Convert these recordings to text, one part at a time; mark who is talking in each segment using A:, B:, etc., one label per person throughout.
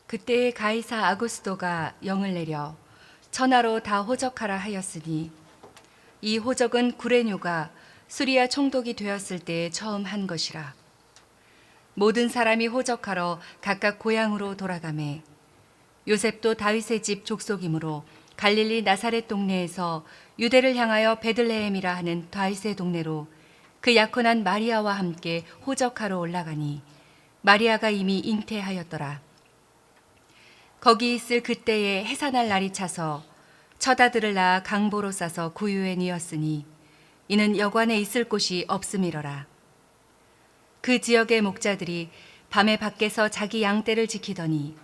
A: 그때의 가이사 아구스도가 영을 내려 천하로 다 호적하라 하였으니 이 호적은 구레뇨가 수리아 총독이 되었을 때에 처음 한 것이라. 모든 사람이 호적하러 각각 고향으로 돌아가매 요셉도 다윗의 집 족속이므로 갈릴리 나사렛 동네에서 유대를 향하여 베들레헴이라 하는 다윗의 동네로 그 약혼한 마리아와 함께 호적하러 올라가니 마리아가 이미 잉태하였더라. 거기 있을 그때에 해산할 날이 차서 첫 아들을 낳아 강보로 싸서 구유에 뉘었으니 이는 여관에 있을 곳이 없음이러라. 그 지역의 목자들이 밤에 밖에서 자기 양떼를 지키더니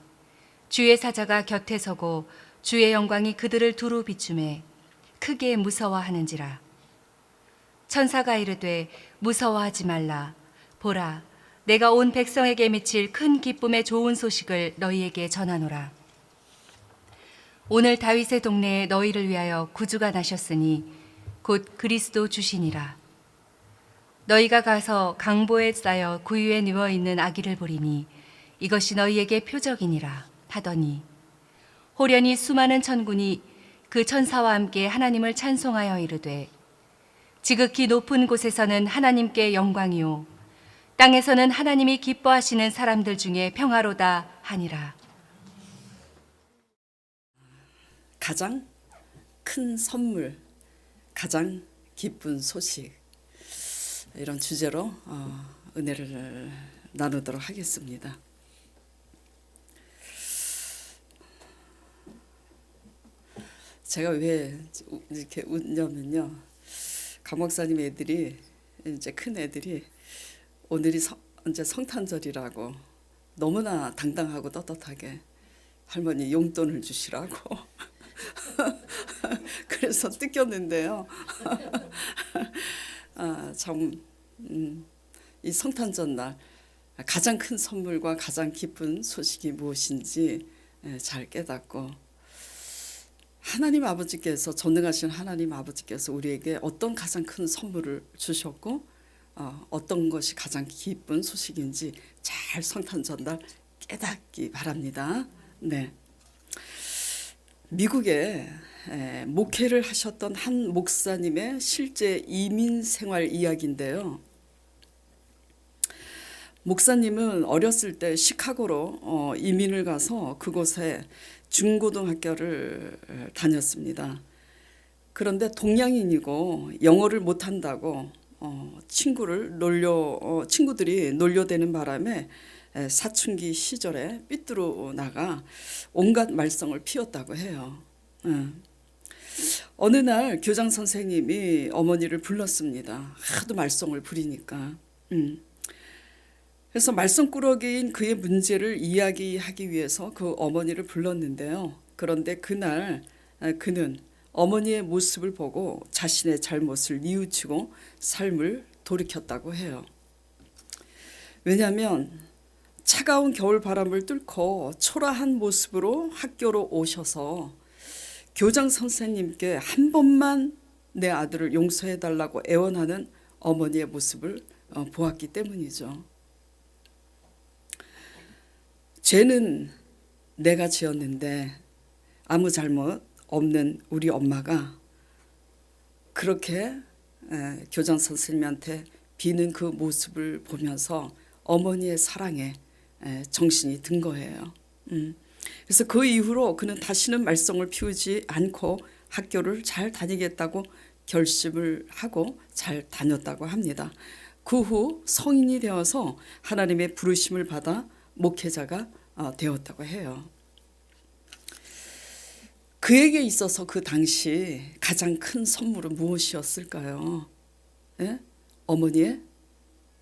A: 주의 사자가 곁에 서고 주의 영광이 그들을 두루 비추매 크게 무서워하는지라. 천사가 이르되 무서워하지 말라. 보라, 내가 온 백성에게 미칠 큰 기쁨의 좋은 소식을 너희에게 전하노라. 오늘 다윗의 동네에 너희를 위하여 구주가 나셨으니 곧 그리스도 주시니라. 너희가 가서 강보에 쌓여 구유에 누워 있는 아기를 보리니 이것이 너희에게 표적이니라 하더니 호련히 수많은 천군이 그 천사와 함께 하나님을 찬송하여 이르되 지극히 높은 곳에서는 하나님께 영광이요 땅에서는 하나님이 기뻐하시는 사람들 중에 평화로다 하니라.
B: 가장 큰 선물, 가장 기쁜 소식, 이런 주제로 은혜를 나누도록 하겠습니다. 제가 왜 이렇게 웃냐면요, 강 목사님 애들이, 이제 큰 애들이 오늘이 이제 성탄절이라고 너무나 당당하고 떳떳하게 할머니 용돈을 주시라고 그래서 뜯겼는데요. 참, 이 성탄절 날 가장 큰 선물과 가장 기쁜 소식이 무엇인지 잘 깨닫고, 하나님 아버지께서, 전능하신 하나님 아버지께서 우리에게 어떤 가장 큰 선물을 주셨고 어떤 것이 가장 기쁜 소식인지 잘 성탄절 날 깨닫기 바랍니다. 네. 미국에 목회를 하셨던 한 목사님의 실제 이민 생활 이야기인데요. 목사님은 어렸을 때 시카고로 이민을 가서 그곳에 중고등학교를 다녔습니다. 그런데 동양인이고 영어를 못한다고 친구들이 놀려대는 바람에 사춘기 시절에 삐뚤어 나가 온갖 말썽을 피웠다고 해요. 어느 날 교장 선생님이 어머니를 불렀습니다. 하도 말썽을 부리니까. 그래서 말썽꾸러기인 그의 문제를 이야기하기 위해서 그 어머니를 불렀는데요. 그런데 그날 그는 어머니의 모습을 보고 자신의 잘못을 뉘우치고 삶을 돌이켰다고 해요. 왜냐하면 차가운 겨울 바람을 뚫고 초라한 모습으로 학교로 오셔서 교장 선생님께 한 번만 내 아들을 용서해달라고 애원하는 어머니의 모습을 보았기 때문이죠. 죄는 내가 지었는데 아무 잘못 없는 우리 엄마가 그렇게 교장 선생님한테 비는 그 모습을 보면서 어머니의 사랑에 정신이 든 거예요. 그래서 그 이후로 그는 다시는 말썽을 피우지 않고 학교를 잘 다니겠다고 결심을 하고 잘 다녔다고 합니다. 그 후 성인이 되어서 하나님의 부르심을 받아 목회자가 되었다고 해요. 그에게 있어서 그 당시 가장 큰 선물은 무엇이었을까요? 예? 어머니의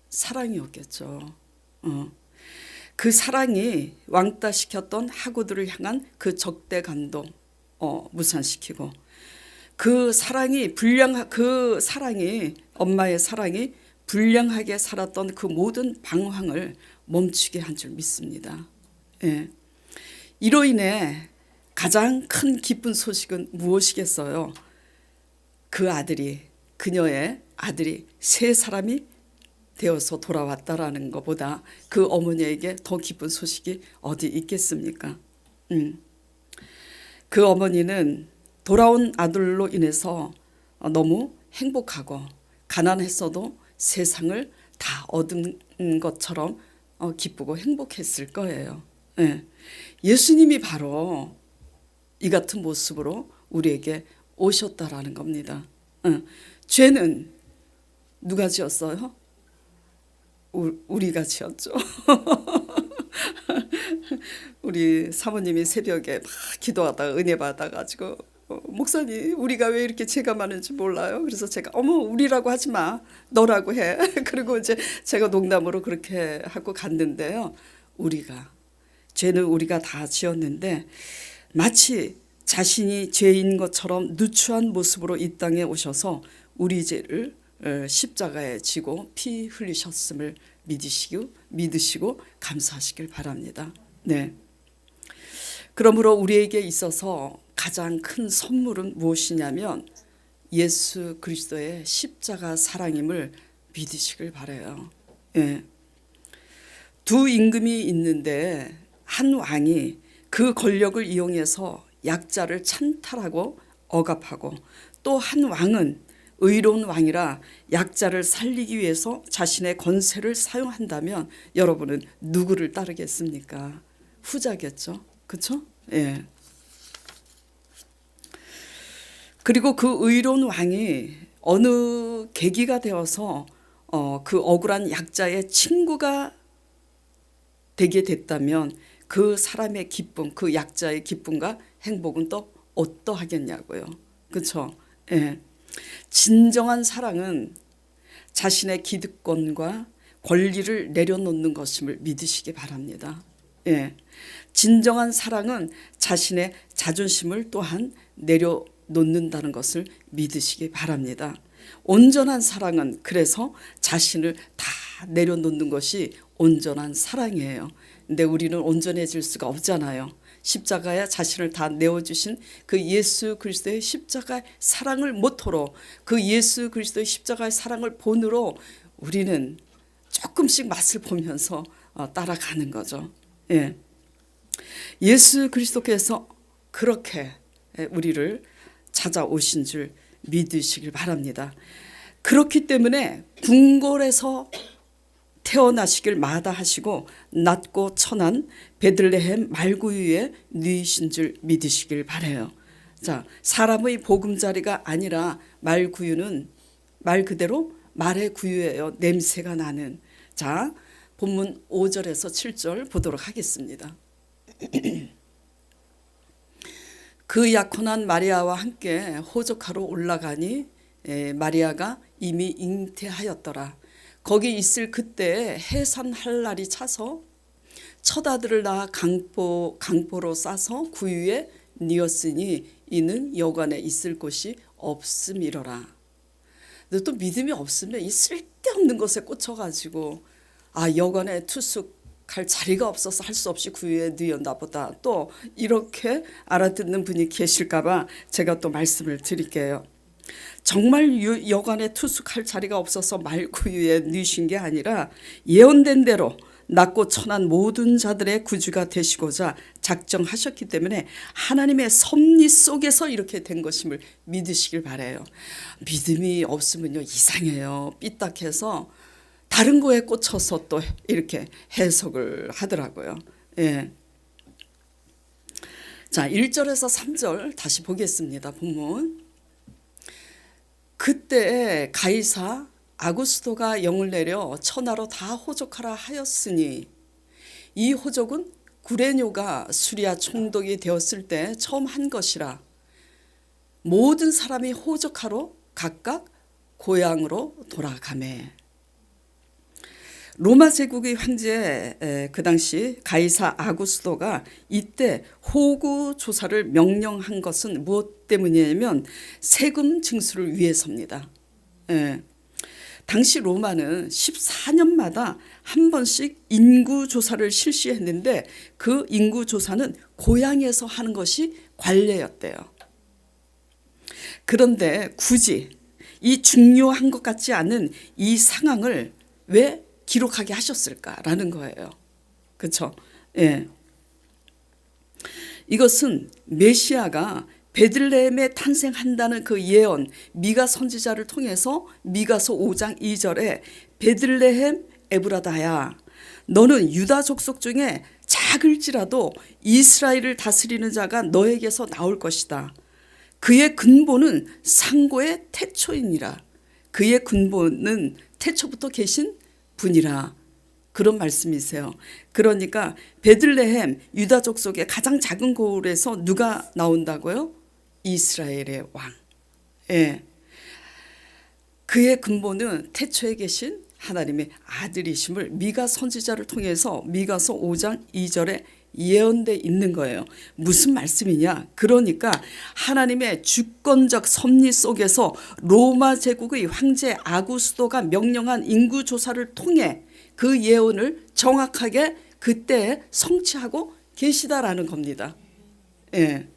B: 사랑이었겠죠. 그 사랑이 왕따시켰던 학우들을 향한 그 적대감도 무산시키고, 그 사랑이 엄마의 사랑이 불량하게 살았던 그 모든 방황을 멈추게 한 줄 믿습니다. 예. 이로 인해 가장 큰 기쁜 소식은 무엇이겠어요? 그녀의 아들이 세 사람이 되어서 돌아왔다라는 것보다 그 어머니에게 더 기쁜 소식이 어디 있겠습니까? 그 어머니는 돌아온 아들로 인해서 너무 행복하고 가난했어도 세상을 다 얻은 것처럼 기쁘고 행복했을 거예요. 예. 예수님이 바로 이 같은 모습으로 우리에게 오셨다라는 겁니다. 죄는 누가 지었어요? 우리가 지었죠. 우리 사모님이 새벽에 막 기도하다가 은혜 받아가지고 목사님 우리가 왜 이렇게 죄가 많은지 몰라요. 그래서 제가 어머 우리라고 하지 마 너라고 해. 그리고 이제 제가 농담으로 그렇게 하고 갔는데요. 죄는 우리가 다 지었는데 마치 자신이 죄인 것처럼 누추한 모습으로 이 땅에 오셔서 우리 죄를 십자가에 지고 피 흘리셨음을 믿으시고 감사하시길 바랍니다. 네. 그러므로 우리에게 있어서 가장 큰 선물은 무엇이냐면 예수 그리스도의 십자가 사랑임을 믿으시길 바라요. 예. 두 임금이 있는데 한 왕이 그 권력을 이용해서 약자를 찬탈하고 억압하고 또 한 왕은 의로운 왕이라 약자를 살리기 위해서 자신의 권세를 사용한다면 여러분은 누구를 따르겠습니까? 후자겠죠. 그렇죠? 예. 그리고 그 의로운 왕이 어느 계기가 되어서 그 억울한 약자의 친구가 되게 됐다면 그 사람의 기쁨, 그 약자의 기쁨과 행복은 또 어떠하겠냐고요. 그렇죠? 예. 진정한 사랑은 자신의 기득권과 권리를 내려놓는 것임을 믿으시기 바랍니다. 예. 진정한 사랑은 자신의 자존심을 또한 내려놓는다는 것을 믿으시기 바랍니다. 온전한 사랑은 그래서 자신을 다 내려놓는 것이 온전한 사랑이에요. 근데 우리는 온전해질 수가 없잖아요. 십자가에 자신을 다 내어주신 그 예수 그리스도의 십자가의 사랑을 모토로 그 예수 그리스도의 십자가의 사랑을 본으로 우리는 조금씩 맛을 보면서 따라가는 거죠. 예. 예수 그리스도께서 그렇게 우리를 찾아오신 줄 믿으시길 바랍니다. 그렇기 때문에 궁궐에서 태어나시길 마다하시고 낮고 천한 베들레헴 말구유에 누이신 줄 믿으시길 바라요. 자, 사람의 보금자리가 아니라 말구유는 말 그대로 말의 구유예요. 냄새가 나는. 자, 본문 5절에서 7절 보도록 하겠습니다. 그 약혼한 마리아와 함께 호적하러 올라가니 마리아가 이미 잉태하였더라. 거기 있을 그때 해산할 날이 차서 첫 아들을 낳아 강보로 싸서 구유에 뉘었으니 이는 여관에 있을 곳이 없음이로라. 근데 또 믿음이 없으면 이 쓸데없는 것에 꽂혀가지고 여관에 투숙할 자리가 없어서 할 수 없이 구유에 뉘었나 보다. 또 이렇게 알아듣는 분이 계실까봐 제가 또 말씀을 드릴게요. 정말 여관에 투숙할 자리가 없어서 말구유에 뉘신 게 아니라 예언된 대로 낮고 천한 모든 자들의 구주가 되시고자 작정하셨기 때문에 하나님의 섭리 속에서 이렇게 된 것임을 믿으시길 바라요. 믿음이 없으면요 이상해요. 삐딱해서 다른 거에 꽂혀서 또 이렇게 해석을 하더라고요. 예. 자, 1절에서 3절 다시 보겠습니다. 본문. 그때 가이사 아구스토가 영을 내려 천하로 다 호적하라 하였으니 이 호적은 구레뇨가 수리아 총독이 되었을 때 처음 한 것이라. 모든 사람이 호적하러 각각 고향으로 돌아가매. 로마 제국의 황제 그 당시 가이사 아구스토가 이때 호구 조사를 명령한 것은 무엇 때문이냐면 세금 징수를 위해서입니다. 당시 로마는 14년마다 한 번씩 인구 조사를 실시했는데 그 인구 조사는 고향에서 하는 것이 관례였대요. 그런데 굳이 이 중요한 것 같지 않은 이 상황을 왜 기록하게 하셨을까라는 거예요. 그렇죠? 예. 이것은 메시아가 베들레헴에 탄생한다는 그 예언, 미가 선지자를 통해서 미가서 5장 2절에 베들레헴 에브라다야, 너는 유다 족속 중에 작을지라도 이스라엘을 다스리는 자가 너에게서 나올 것이다. 그의 근본은 상고의 태초이니라. 그의 근본은 태초부터 계신 분이라. 그런 말씀이세요. 그러니까 베들레헴 유다 족속의 가장 작은 고을에서 누가 나온다고요? 이스라엘의 왕. 예. 그의 근본은 태초에 계신 하나님의 아들이심을 미가 선지자를 통해서 미가서 5장 2절에 예언돼 있는 거예요. 무슨 말씀이냐? 그러니까 하나님의 주권적 섭리 속에서 로마 제국의 황제 아구스도가 명령한 인구 조사를 통해 그 예언을 정확하게 그때 성취하고 계시다라는 겁니다. 예.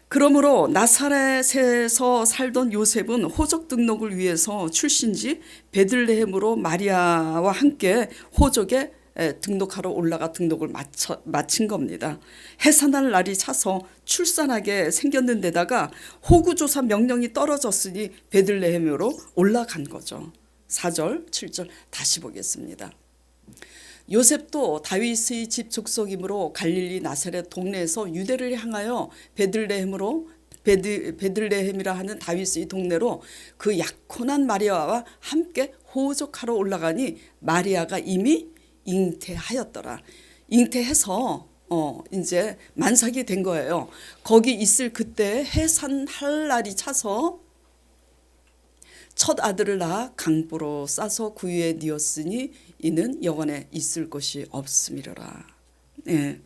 B: 그러므로 나사렛에서 살던 요셉은 호적 등록을 위해서 출신지 베들레헴으로 마리아와 함께 호적에 등록하러 올라가 등록을 마친 겁니다. 해산할 날이 차서 출산하게 생겼는데다가 호구조사 명령이 떨어졌으니 베들레헴으로 올라간 거죠. 4절, 7절 다시 보겠습니다. 요셉도 다윗의 집 족속이므로 갈릴리 나사렛 동네에서 유대를 향하여 베들레헴이라 하는 다윗의 동네로 그 약혼한 마리아와 함께 호적하러 올라가니 마리아가 이미 잉태하였더라. 잉태해서 이제 만삭이 된 거예요. 거기 있을 그때 해산할 날이 차서 첫 아들을 낳아 강보로 싸서 구유에 뉘었으니 이는 영원에 있을 곳이 없음이로라. 네.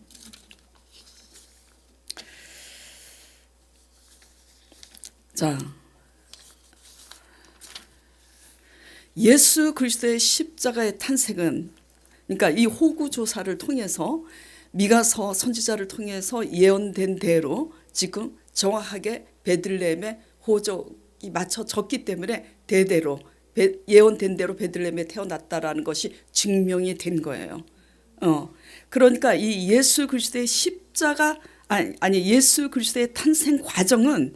B: 자, 예수 그리스도의 십자가의 탄생은, 그러니까 이 호구 조사를 통해서 미가서 선지자를 통해서 예언된 대로 지금 정확하게 베들레헴의 호적이 맞춰졌기 때문에 대대로 예언된 대로 베들레헴에 태어났다라는 것이 증명이 된 거예요. 그러니까 이 예수 그리스도의 십자가 아니 예수 그리스도의 탄생 과정은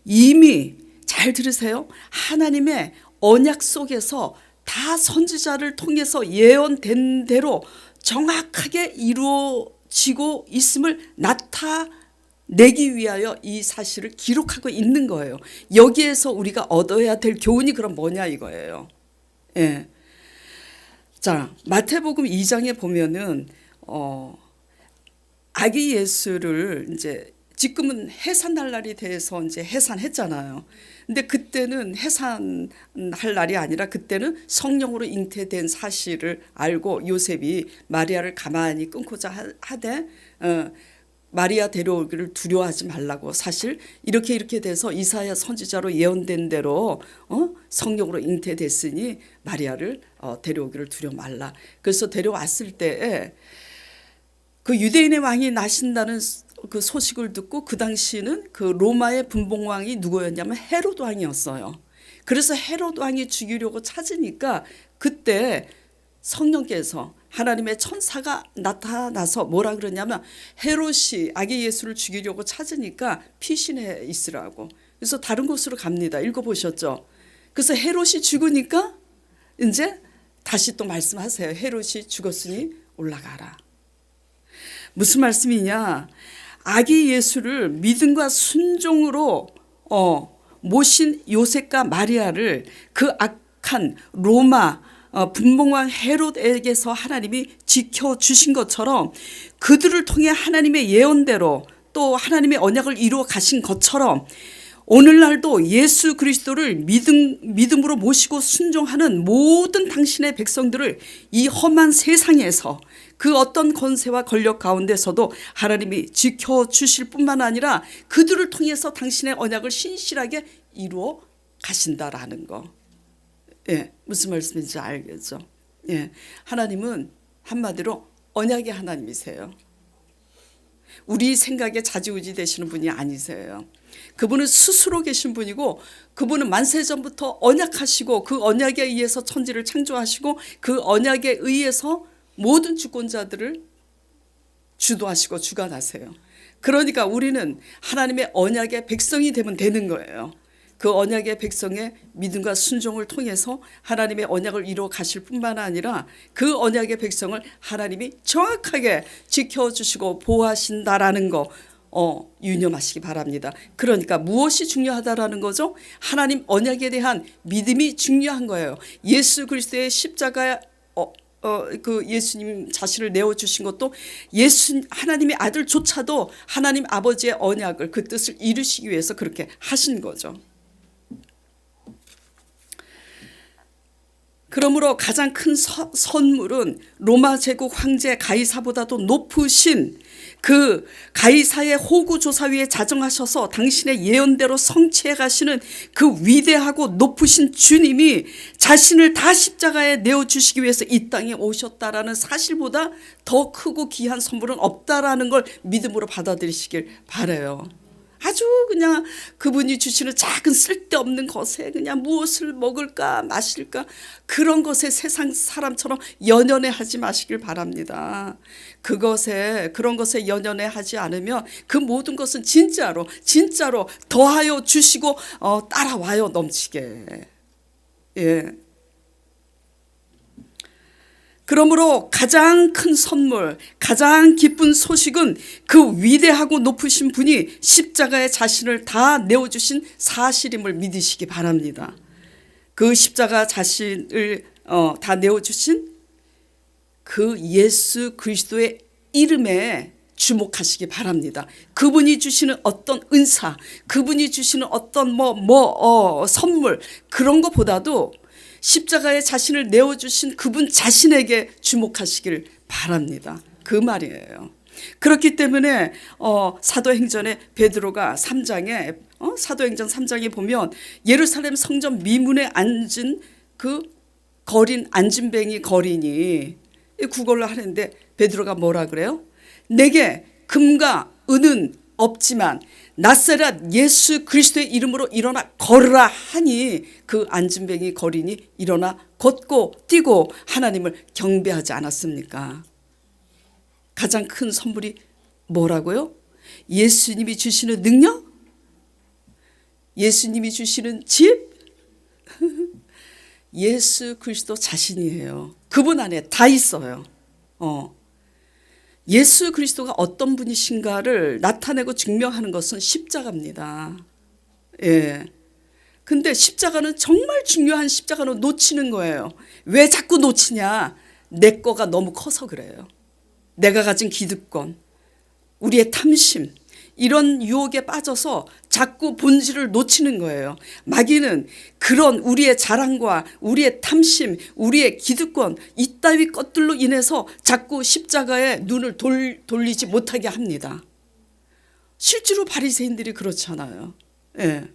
B: 이미 잘 들으세요. 하나님의 언약 속에서 다 선지자를 통해서 예언된 대로 정확하게 이루어지고 있음을 나타내기 위하여 이 사실을 기록하고 있는 거예요. 여기에서 우리가 얻어야 될 교훈이 그럼 뭐냐 이거예요. 예. 자, 마태복음 2장에 보면은 아기 예수를 이제 지금은 해산할 날이 돼서 이제 해산했잖아요. 근데 그때는 해산할 날이 아니라 그때는 성령으로 잉태된 사실을 알고 요셉이 마리아를 가만히 끊고자 하되 마리아 데려오기를 두려워하지 말라고, 사실 이렇게 돼서 이사야 선지자로 예언된 대로 성령으로 잉태됐으니 마리아를 데려오기를 두려워 말라. 그래서 데려왔을 때에 그 유대인의 왕이 나신다는 그 소식을 듣고 그 당시는 그 로마의 분봉왕이 누구였냐면 헤롯 왕이었어요. 그래서 헤롯 왕이 죽이려고 찾으니까 그때 성령께서 하나님의 천사가 나타나서 뭐라 그러냐면 헤롯이 아기 예수를 죽이려고 찾으니까 피신해 있으라고. 그래서 다른 곳으로 갑니다. 읽어보셨죠? 그래서 헤롯이 죽으니까 이제 다시 또 말씀하세요. 헤롯이 죽었으니 올라가라. 무슨 말씀이냐? 아기 예수를 믿음과 순종으로 모신 요셉과 마리아를 그 악한 로마 분봉왕 헤롯에게서 하나님이 지켜주신 것처럼 그들을 통해 하나님의 예언대로 또 하나님의 언약을 이루어 가신 것처럼 오늘날도 예수 그리스도를 믿음으로 모시고 순종하는 모든 당신의 백성들을 이 험한 세상에서 그 어떤 권세와 권력 가운데서도 하나님이 지켜주실 뿐만 아니라 그들을 통해서 당신의 언약을 신실하게 이루어 가신다라는 거. 예, 무슨 말씀인지 알겠죠? 예, 하나님은 한마디로 언약의 하나님이세요. 우리 생각에 좌지우지 되시는 분이 아니세요. 그분은 스스로 계신 분이고 그분은 만세전부터 언약하시고 그 언약에 의해서 천지를 창조하시고 그 언약에 의해서 모든 주권자들을 주도하시고 주관하세요. 그러니까 우리는 하나님의 언약의 백성이 되면 되는 거예요. 그 언약의 백성의 믿음과 순종을 통해서 하나님의 언약을 이루어 가실 뿐만 아니라 그 언약의 백성을 하나님이 정확하게 지켜주시고 보호하신다라는 거 유념하시기 바랍니다. 그러니까 무엇이 중요하다라는 거죠? 하나님 언약에 대한 믿음이 중요한 거예요. 예수 그리스도의 십자가 그 예수님 자신을 내어주신 것도 하나님의 아들조차도 하나님 아버지의 언약을 그 뜻을 이루시기 위해서 그렇게 하신 거죠. 그러므로 가장 큰 선물은 로마 제국 황제 가이사보다도 높으신 그 가이사의 호구조사위에 자정하셔서 당신의 예언대로 성취해 가시는 그 위대하고 높으신 주님이 자신을 다 십자가에 내어주시기 위해서 이 땅에 오셨다라는 사실보다 더 크고 귀한 선물은 없다라는 걸 믿음으로 받아들이시길 바라요. 아주 그냥 그분이 주시는 작은 쓸데없는 것에 그냥 무엇을 먹을까 마실까 그런 것에 세상 사람처럼 연연해 하지 마시길 바랍니다. 그런 것에 연연해 하지 않으면 그 모든 것은 진짜로 더하여 주시고 따라와요 넘치게. 예. 그러므로 가장 큰 선물, 가장 기쁜 소식은 그 위대하고 높으신 분이 십자가에 자신을 다 내어주신 사실임을 믿으시기 바랍니다. 그 십자가 자신을 다 내어주신 그 예수 그리스도의 이름에 주목하시기 바랍니다. 그분이 주시는 어떤 은사, 그분이 주시는 어떤 선물 그런 것보다도 십자가에 자신을 내어주신 그분 자신에게 주목하시길 바랍니다. 그 말이에요. 그렇기 때문에 사도행전의 베드로가 3장에 사도행전 3장에 보면 예루살렘 성전 미문에 앉은 그 안진뱅이 거린이 구걸을 하는데 베드로가 뭐라 그래요? 내게 금과 은은 없지만 나사렛 예수 그리스도의 이름으로 일어나 걸으라 하니 그 안진뱅이 거린이 일어나 걷고 뛰고 하나님을 경배하지 않았습니까? 가장 큰 선물이 뭐라고요? 예수님이 주시는 능력? 예수님이 주시는 집? 예수 그리스도 자신이에요. 그분 안에 다 있어요. 예수 그리스도가 어떤 분이신가를 나타내고 증명하는 것은 십자가입니다. 예. 근데 십자가는 정말 중요한 십자가는 놓치는 거예요. 왜 자꾸 놓치냐? 내 거가 너무 커서 그래요. 내가 가진 기득권, 우리의 탐심, 이런 유혹에 빠져서 자꾸 본질을 놓치는 거예요. 마귀는 그런 우리의 자랑과 우리의 탐심, 우리의 기득권 이따위 것들로 인해서 자꾸 십자가에 눈을 돌리지 못하게 합니다. 실제로 바리새인들이 그렇잖아요. 예.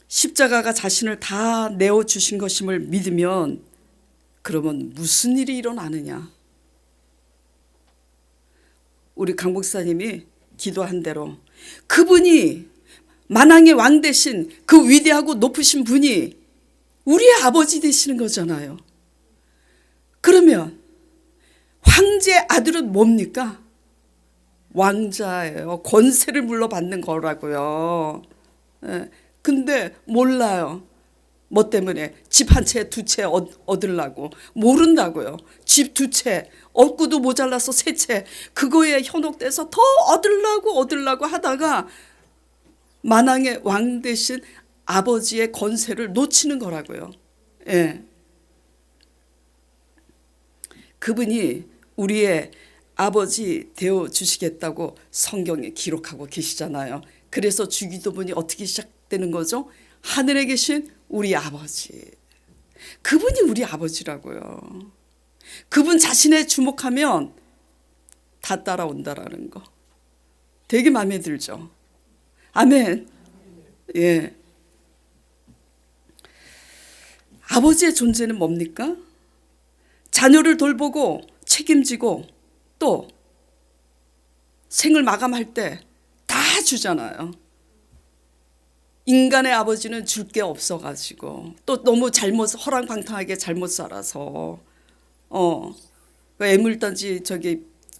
B: 십자가가 자신을 다 내어주신 것임을 믿으면 그러면 무슨 일이 일어나느냐? 우리 강 목사님이 기도한 대로 그분이 만왕의 왕 되신 그 위대하고 높으신 분이 우리의 아버지 되시는 거잖아요. 그러면 황제의 아들은 뭡니까? 왕자예요. 권세를 물러받는 거라고요. 근데 몰라요. 뭐 때문에? 집 한 채, 두 채 얻으려고. 모른다고요. 집 두 채, 얻고도 모자라서 세 채, 그거에 현혹돼서 더 얻으려고 하다가 만왕의 왕 대신 아버지의 권세를 놓치는 거라고요. 예. 그분이 우리의 아버지 되어 주시겠다고 성경에 기록하고 계시잖아요. 그래서 주기도문이 어떻게 시작되는 거죠? 하늘에 계신 우리 아버지. 그분이 우리 아버지라고요. 그분 자신에 주목하면 다 따라온다라는 거. 되게 마음에 들죠. 아멘. 예. 아버지의 존재는 뭡니까? 자녀를 돌보고 책임지고 또 생을 마감할 때 다 주잖아요. 인간의 아버지는 줄 게 없어가지고 또 너무 허랑방탕하게 잘못 살아서 애물단지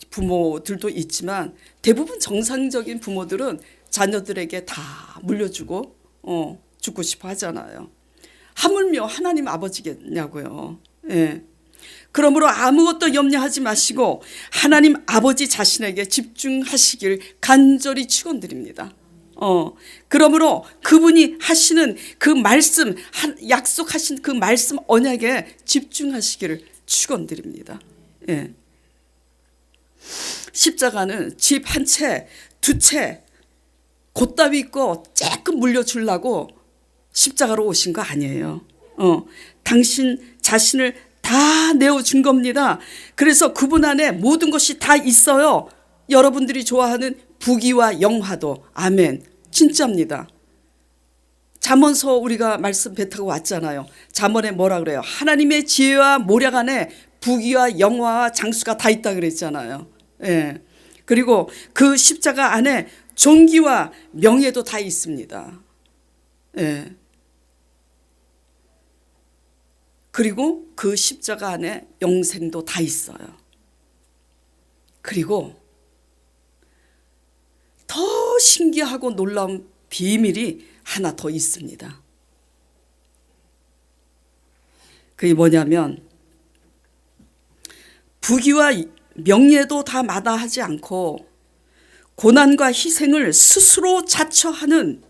B: 부모들도 있지만 대부분 정상적인 부모들은 자녀들에게 다 물려주고 죽고 싶어 하잖아요. 하물며 하나님 아버지겠냐고요. 예. 그러므로 아무것도 염려하지 마시고 하나님 아버지 자신에게 집중하시길 간절히 축원드립니다. 그러므로 그분이 하시는 그 말씀, 약속하신 그 말씀 언약에 집중하시기를 축원드립니다. 예. 십자가는 집 한 채, 두 채 곧다위 있고 쬐끔 물려주려고 십자가로 오신 거 아니에요. 당신 자신을 다 내어준 겁니다. 그래서 그분 안에 모든 것이 다 있어요. 여러분들이 좋아하는 부귀와 영화도. 아멘. 진짜입니다. 잠언서 우리가 말씀 배타고 왔잖아요. 잠언에 뭐라 그래요? 하나님의 지혜와 모략 안에 부귀와 영화와 장수가 다 있다 그랬잖아요. 예. 그리고 그 십자가 안에 존귀와 명예도 다 있습니다. 예. 그리고 그 십자가 안에 영생도 다 있어요. 그리고 더 신기하고 놀라운 비밀이 하나 더 있습니다. 그게 뭐냐면 부귀와 명예도 다 마다하지 않고 고난과 희생을 스스로 자처하는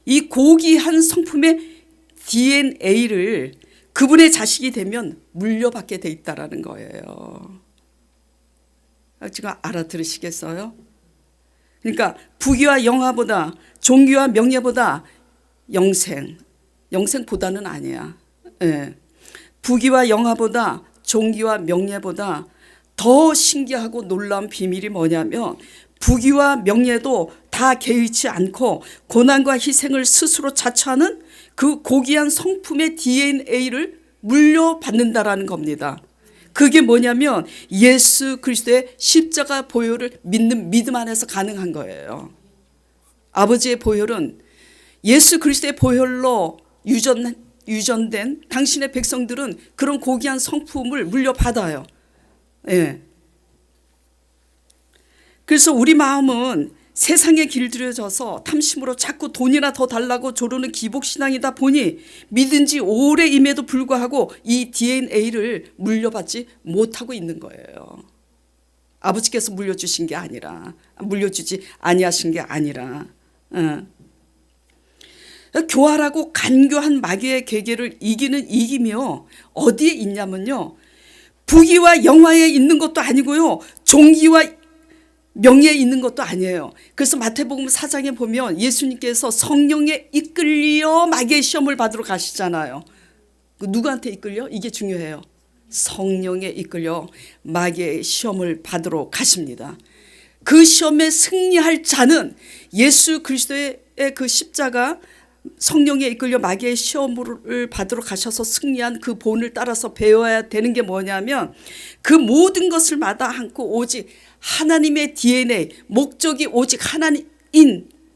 B: 이 고귀한 성품의 DNA를 그분의 자식이 되면 물려받게 돼 있다라는 거예요. 지금 알아들으시겠어요? 그러니까 부귀와 영화보다 존귀와 명예보다 영생보다는 아니야. 예. 부귀와 영화보다 존귀와 명예보다 더 신기하고 놀라운 비밀이 뭐냐면 부귀와 명예도 다 개의치 않고 고난과 희생을 스스로 자처하는 그 고귀한 성품의 DNA를 물려받는다라는 겁니다. 그게 뭐냐면 예수 그리스도의 십자가 보혈을 믿는 믿음 안에서 가능한 거예요. 아버지의 보혈은 예수 그리스도의 보혈로 유전된 당신의 백성들은 그런 고귀한 성품을 물려받아요. 예. 그래서 우리 마음은 세상에 길들여져서 탐심으로 자꾸 돈이나 더 달라고 조르는 기복신앙이다 보니 믿은 지 오래임에도 불구하고 이 DNA를 물려받지 못하고 있는 거예요. 아버지께서 물려주신 게 아니라, 물려주지 아니하신 게 아니라. 교활하고 간교한 마귀의 계계를 이기는 이기며 어디에 있냐면요, 부귀와 영화에 있는 것도 아니고요, 존귀와 명예에 있는 것도 아니에요. 그래서 마태복음 4장에 보면 예수님께서 성령에 이끌려 마귀의 시험을 받으러 가시잖아요. 누구한테 이끌려? 이게 중요해요. 성령에 이끌려 마귀의 시험을 받으러 가십니다. 그 시험에 승리할 자는 예수 그리스도의 그 십자가, 성령에 이끌려 마귀의 시험을 받으러 가셔서 승리한 그 본을 따라서 배워야 되는 게 뭐냐면 그 모든 것을 마다 않고 오직 하나님의 DNA, 목적이 오직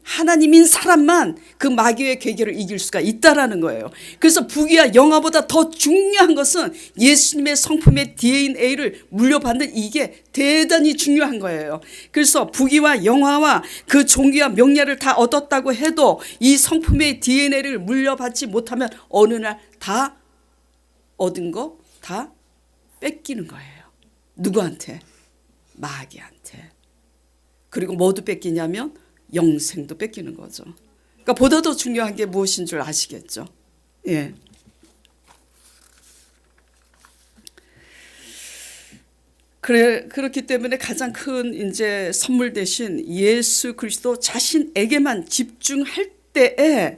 B: 하나님인 사람만 그 마귀의 괴계를 이길 수가 있다라는 거예요. 그래서 부귀와 영화보다 더 중요한 것은 예수님의 성품의 DNA를 물려받는 이게 대단히 중요한 거예요. 그래서 부귀와 영화와 그 존귀와 명예를 다 얻었다고 해도 이 성품의 DNA를 물려받지 못하면 어느 날 다 얻은 거 다 뺏기는 거예요. 누구한테? 마귀한테. 그리고 뭐도 뺏기냐면 영생도 뺏기는 거죠. 그러니까 보다 더 중요한 게 무엇인 줄 아시겠죠? 예. 그렇기 때문에 가장 큰 이제 선물 대신 예수 그리스도 자신에게만 집중할 때에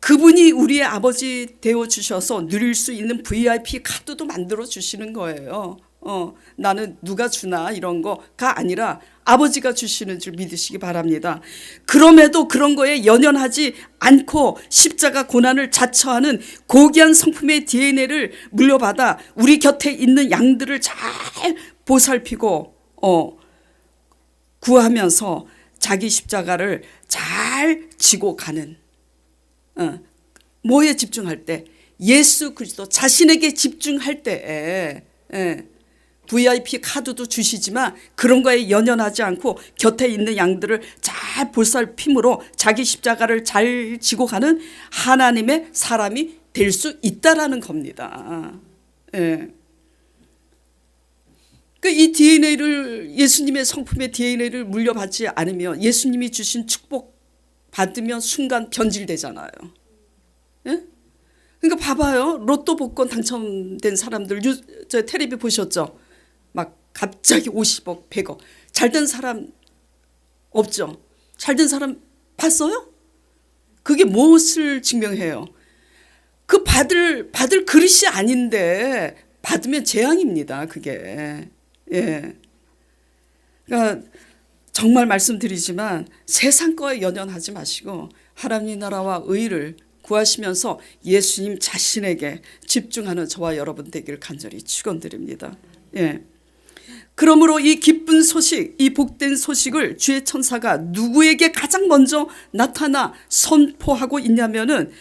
B: 그분이 우리의 아버지 되어 주셔서 누릴 수 있는 VIP 카드도 만들어 주시는 거예요. 나는 누가 주나 이런 거가 아니라 아버지가 주시는 줄 믿으시기 바랍니다. 그럼에도 그런 거에 연연하지 않고 십자가 고난을 자처하는 고귀한 성품의 DNA를 물려받아 우리 곁에 있는 양들을 잘 보살피고 구하면서 자기 십자가를 잘 지고 가는, 뭐에 집중할 때? 예수 그리스도 자신에게 집중할 때에, VIP 카드도 주시지만 그런 거에 연연하지 않고 곁에 있는 양들을 잘 볼살핌으로 자기 십자가를 잘 지고 가는 하나님의 사람이 될 수 있다라는 겁니다. 이 DNA를, 예수님의 성품의 DNA를 물려받지 않으면 예수님이 주신 축복 받으면 순간 변질되잖아요. 그러니까 봐봐요. 로또 복권 당첨된 사람들, 저 텔레비 보셨죠? 막 갑자기 50억, 100억. 잘된 사람 없죠? 잘된 사람 봤어요? 그게 무엇을 증명해요? 그 받을 그릇이 아닌데 받으면 재앙입니다. 그게. 그러니까 정말 말씀드리지만 세상 거에 연연하지 마시고 하나님 나라와 의를 구하시면서 예수님 자신에게 집중하는 저와 여러분 되기를 간절히 축원드립니다. 그러므로 이 기쁜 소식, 이 복된 소식을 주의 천사가 누구에게 가장 먼저 나타나 선포하고 있냐면은,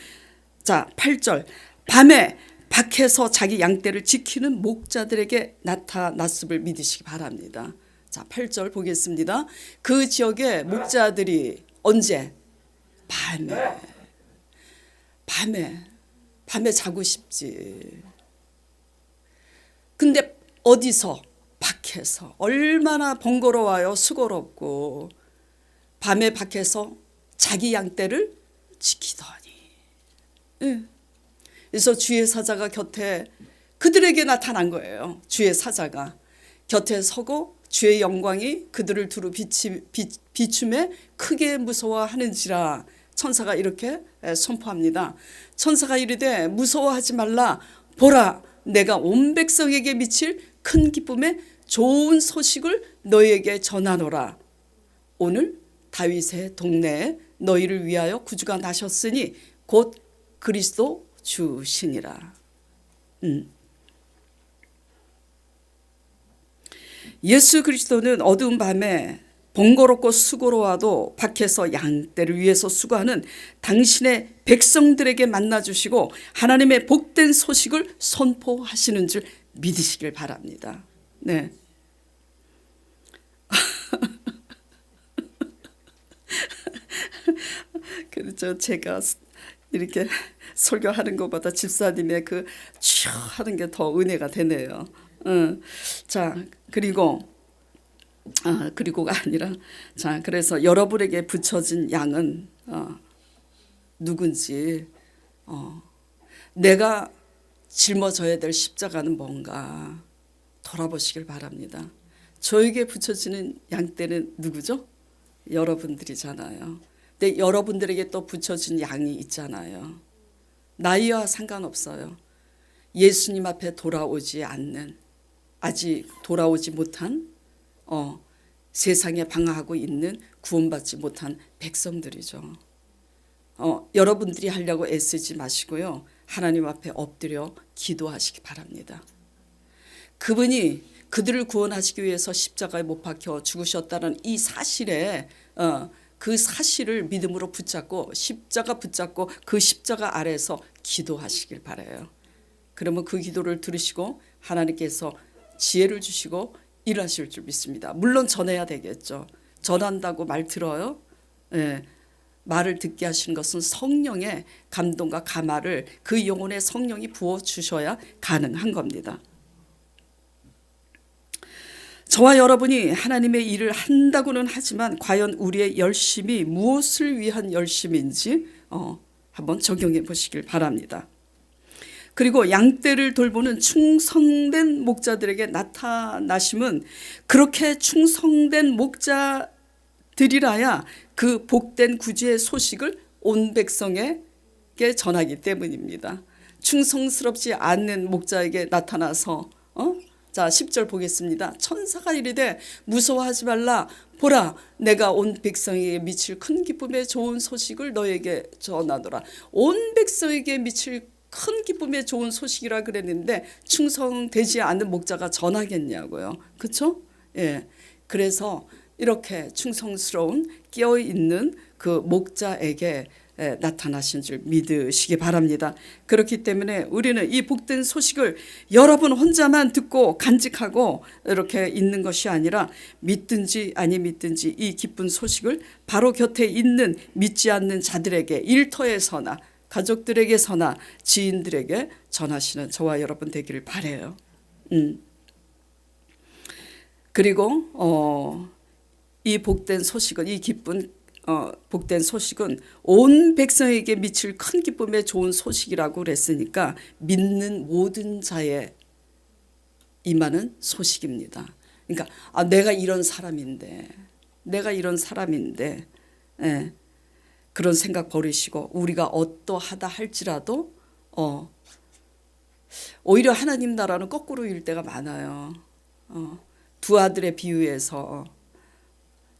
B: 자 8절, 밤에 밖에서 자기 양떼를 지키는 목자들에게 나타났음을 믿으시기 바랍니다. 자 8절 보겠습니다. 그 지역의 목자들이 언제? 밤에 자고 싶지. 근데 어디서? 밖에서. 얼마나 번거로워요. 수고롭고. 밤에 밖에서 자기 양떼를 지키더니. 그래서 주의 사자가 곁에 그들에게 나타난 거예요. 주의 사자가 곁에 서고 주의 영광이 그들을 두루 비춤에 크게 무서워하는지라. 천사가 이렇게 선포합니다. 천사가 이르되 무서워하지 말라. 보라, 내가 온 백성에게 미칠 큰 기쁨의 좋은 소식을 너희에게 전하노라. 오늘 다윗의 동네에 너희를 위하여 구주가 나셨으니 곧 그리스도 주시니라. 예수 그리스도는 어두운 밤에 번거롭고 수고로워도 밖에서 양떼를 위해서 수고하는 당신의 백성들에게 만나주시고 하나님의 복된 소식을 선포하시는 줄 믿으시길 바랍니다. 네. 그렇죠. 제가 이렇게 설교하는 것보다 집사님의 그 촤 하는 게 더 은혜가 되네요. 자, 그리고가 아니라, 자, 그래서 여러분에게 붙여진 양은 누군지, 내가 짊어져야 될 십자가는 뭔가 돌아보시길 바랍니다. 저에게 붙여지는 양떼는 누구죠? 여러분들이잖아요. 근데 여러분들에게 또 붙여진 양이 있잖아요. 나이와 상관없어요. 예수님 앞에 돌아오지 않는, 아직 돌아오지 못한, 세상에 방황하고 있는 구원받지 못한 백성들이죠. 여러분들이 하려고 애쓰지 마시고요. 하나님 앞에 엎드려 기도하시기 바랍니다. 그분이 그들을 구원하시기 위해서 십자가에 못 박혀 죽으셨다는 이 사실에, 그 사실을 믿음으로 붙잡고 십자가 붙잡고 그 십자가 아래에서 기도하시길 바라요. 그러면 그 기도를 들으시고 하나님께서 지혜를 주시고 일하실 줄 믿습니다. 물론 전해야 되겠죠. 전한다고 말 들어요? 말을 듣게 하시는 것은 성령의 감동과 감화를 그 영혼의 성령이 부어주셔야 가능한 겁니다. 저와 여러분이 하나님의 일을 한다고는 하지만 과연 우리의 열심이 무엇을 위한 열심인지 한번 적용해 보시길 바랍니다. 그리고 양떼를 돌보는 충성된 목자들에게 나타나심은 그렇게 충성된 목자들이라야 그 복된 구주의 소식을 온 백성에게 전하기 때문입니다. 충성스럽지 않는 목자에게 나타나서 자 10절 보겠습니다. 천사가 이르되 무서워하지 말라. 보라, 내가 온 백성에게 미칠 큰 기쁨의 좋은 소식을 너에게 전하노라. 온 백성에게 미칠 큰 기쁨의 좋은 소식이라 그랬는데 충성되지 않는 목자가 전하겠냐고요. 그렇죠? 그래서 이렇게 충성스러운 깨어있는 그 목자에게 나타나신 줄 믿으시기 바랍니다. 그렇기 때문에 우리는 이 복된 소식을 여러분 혼자만 듣고 간직하고 이렇게 있는 것이 아니라 믿든지 아니 믿든지 이 기쁜 소식을 바로 곁에 있는 믿지 않는 자들에게, 일터에서나 가족들에게서나 지인들에게 전하시는 저와 여러분 되기를 바라요. 그리고 이 복된 소식은, 이 기쁜 복된 소식은 온 백성에게 미칠 큰 기쁨의 좋은 소식이라고 그랬으니까 믿는 모든 자에 임하는 소식입니다. 그러니까 내가 이런 사람인데 예, 그런 생각 버리시고 우리가 어떠하다 할지라도 오히려 하나님 나라는 거꾸로일 때가 많아요. 두 아들의 비유에서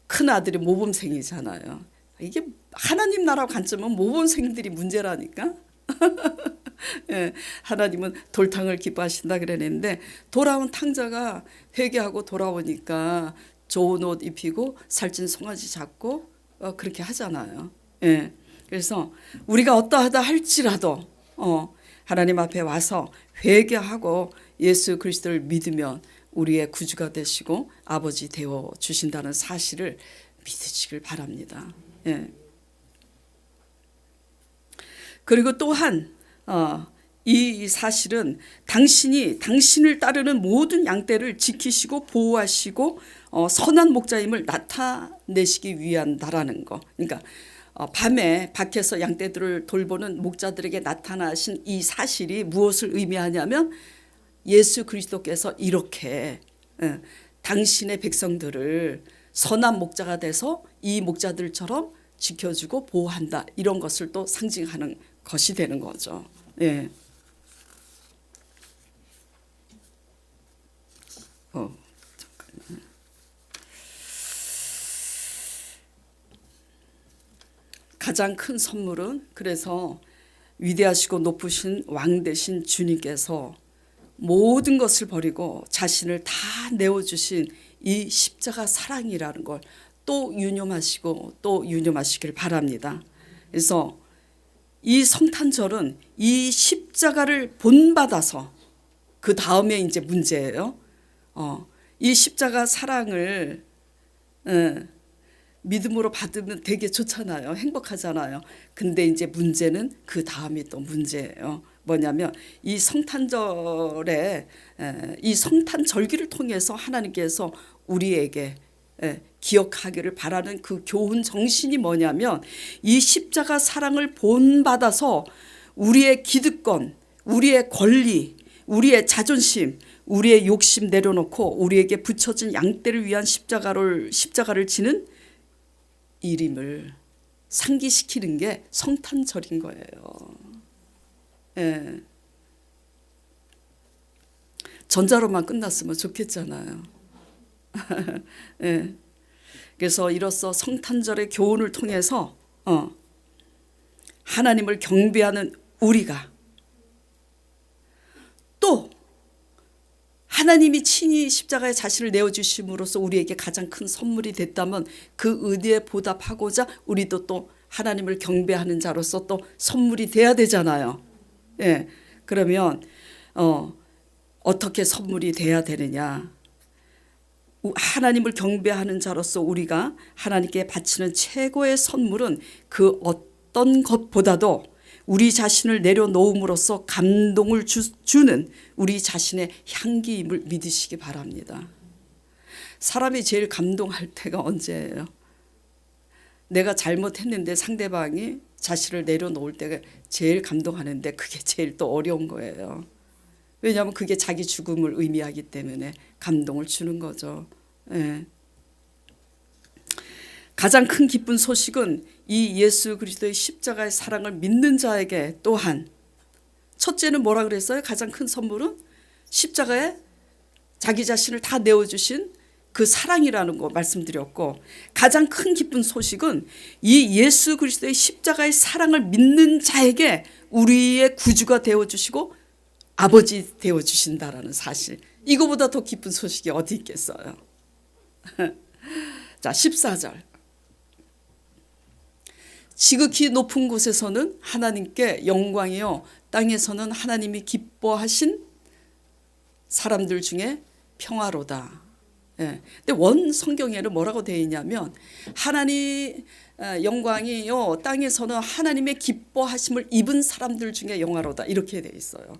B: 큰 아들이 모범생이잖아요. 이게 하나님 나라 관점은 모범생들이 문제라니까. 예, 하나님은 돌탕을 기뻐하신다 그랬는데 돌아온 탕자가 회개하고 돌아오니까 좋은 옷 입히고 살찐 송아지 잡고 그렇게 하잖아요. 예, 그래서 우리가 어떠하다 할지라도 하나님 앞에 와서 회개하고 예수 그리스도를 믿으면 우리의 구주가 되시고 아버지 되어 주신다는 사실을 믿으시길 바랍니다. 예. 그리고 또한 이 사실은 당신을 따르는 모든 양떼를 지키시고 보호하시고 선한 목자임을 나타내시기 위한다라는 거. 그러니까 밤에 밖에서 양떼들을 돌보는 목자들에게 나타나신 이 사실이 무엇을 의미하냐면 예수 그리스도께서 이렇게 당신의 백성들을 선한 목자가 돼서 이 목자들처럼 지켜주고 보호한다, 이런 것을 또 상징하는 것이 되는 거죠. 예. 잠깐만. 가장 큰 선물은 그래서 위대하시고 높으신 왕 되신 주님께서 모든 것을 버리고 자신을 다 내어주신 이 십자가 사랑이라는 걸 또 유념하시길 바랍니다. 그래서 이 성탄절은 이 십자가를 본받아서 그 다음에 이제 문제예요. 이 십자가 사랑을 믿음으로 받으면 되게 좋잖아요. 행복하잖아요. 근데 이제 문제는 그 다음이 또 문제예요. 뭐냐면 이 성탄절에 이 성탄절기를 통해서 하나님께서 우리에게 기억하기를 바라는 그 교훈 정신이 뭐냐면 이 십자가 사랑을 본받아서 우리의 기득권, 우리의 권리, 우리의 자존심, 우리의 욕심 내려놓고 우리에게 붙여진 양떼를 위한 십자가를 지는 일임을 상기시키는 게 성탄절인 거예요. 예. 전자로만 끝났으면 좋겠잖아요. 예. 그래서 이로써 성탄절의 교훈을 통해서 하나님을 경배하는 우리가 또 하나님이 친히 십자가에 자신을 내어주심으로써 우리에게 가장 큰 선물이 됐다면 그 의지에 보답하고자 우리도 또 하나님을 경배하는 자로서 또 선물이 돼야 되잖아요. 예. 그러면 어떻게 선물이 돼야 되느냐? 하나님을 경배하는 자로서 우리가 하나님께 바치는 최고의 선물은 그 어떤 것보다도 우리 자신을 내려놓음으로써 감동을 주는 우리 자신의 향기임을 믿으시기 바랍니다. 사람이 제일 감동할 때가 언제예요? 내가 잘못했는데 상대방이 자신을 내려놓을 때가 제일 감동하는데 그게 제일 또 어려운 거예요. 왜냐하면 그게 자기 죽음을 의미하기 때문에 감동을 주는 거죠. 예. 가장 큰 기쁜 소식은 이 예수 그리스도의 십자가의 사랑을 믿는 자에게 또한 첫째는 뭐라 그랬어요? 가장 큰 선물은 십자가에 자기 자신을 다 내어주신 그 사랑이라는 거 말씀드렸고, 가장 큰 기쁜 소식은 이 예수 그리스도의 십자가의 사랑을 믿는 자에게 우리의 구주가 되어주시고 아버지 되어주신다라는 사실, 이거보다 더 기쁜 소식이 어디 있겠어요? 자, 14절. 지극히 높은 곳에서는 하나님께 영광이요, 땅에서는 하나님이 기뻐하신 사람들 중에 평화로다. 예. 근데 원 성경에는 뭐라고 되어 있냐면 하나님 영광이요, 땅에서는 하나님의 기뻐하심을 입은 사람들 중에 영화로다, 이렇게 되어 있어요.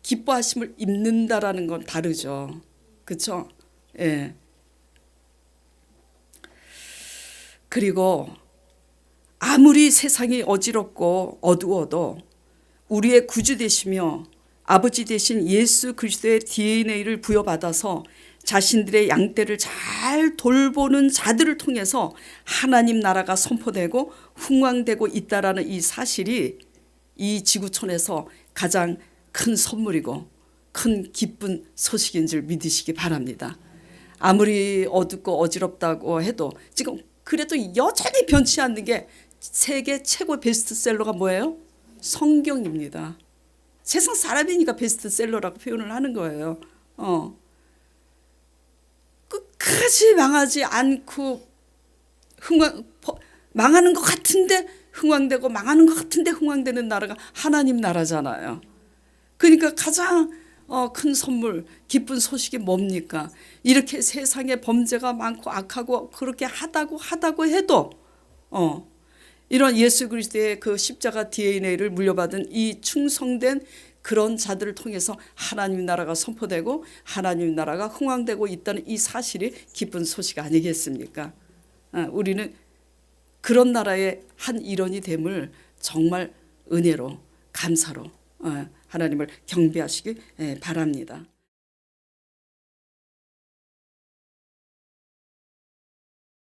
B: 기뻐하심을 입는다라는 건 다르죠. 그렇죠? 예. 그리고 아무리 세상이 어지럽고 어두워도 우리의 구주 되시며 아버지 되신 예수 그리스도의 DNA를 부여받아서 자신들의 양떼를 잘 돌보는 자들을 통해서 하나님 나라가 선포되고 흥왕되고 있다라는 이 사실이 이 지구촌에서 가장 큰 선물이고 큰 기쁜 소식인 줄 믿으시기 바랍니다. 아무리 어둡고 어지럽다고 해도 지금 그래도 여전히 변치 않는 게 세계 최고 베스트셀러가 뭐예요? 성경입니다. 세상 사람이니까 베스트셀러라고 표현을 하는 거예요. 끝까지 망하지 않고 망하는 것 같은데 흥왕되고 망하는 것 같은데 흥왕되는 나라가 하나님 나라잖아요. 그러니까 가장 큰 선물, 기쁜 소식이 뭡니까? 이렇게 세상에 범죄가 많고 악하고 그렇게 하다고 해도 이런 예수 그리스도의 그 십자가 DNA를 물려받은 이 충성된 그런 자들을 통해서 하나님 나라가 선포되고 하나님 나라가 흥왕되고 있다는 이 사실이 기쁜 소식 아니겠습니까? 우리는 그런 나라의 한 일원이 됨을 정말 은혜로 감사로 하나님을 경배하시기 바랍니다.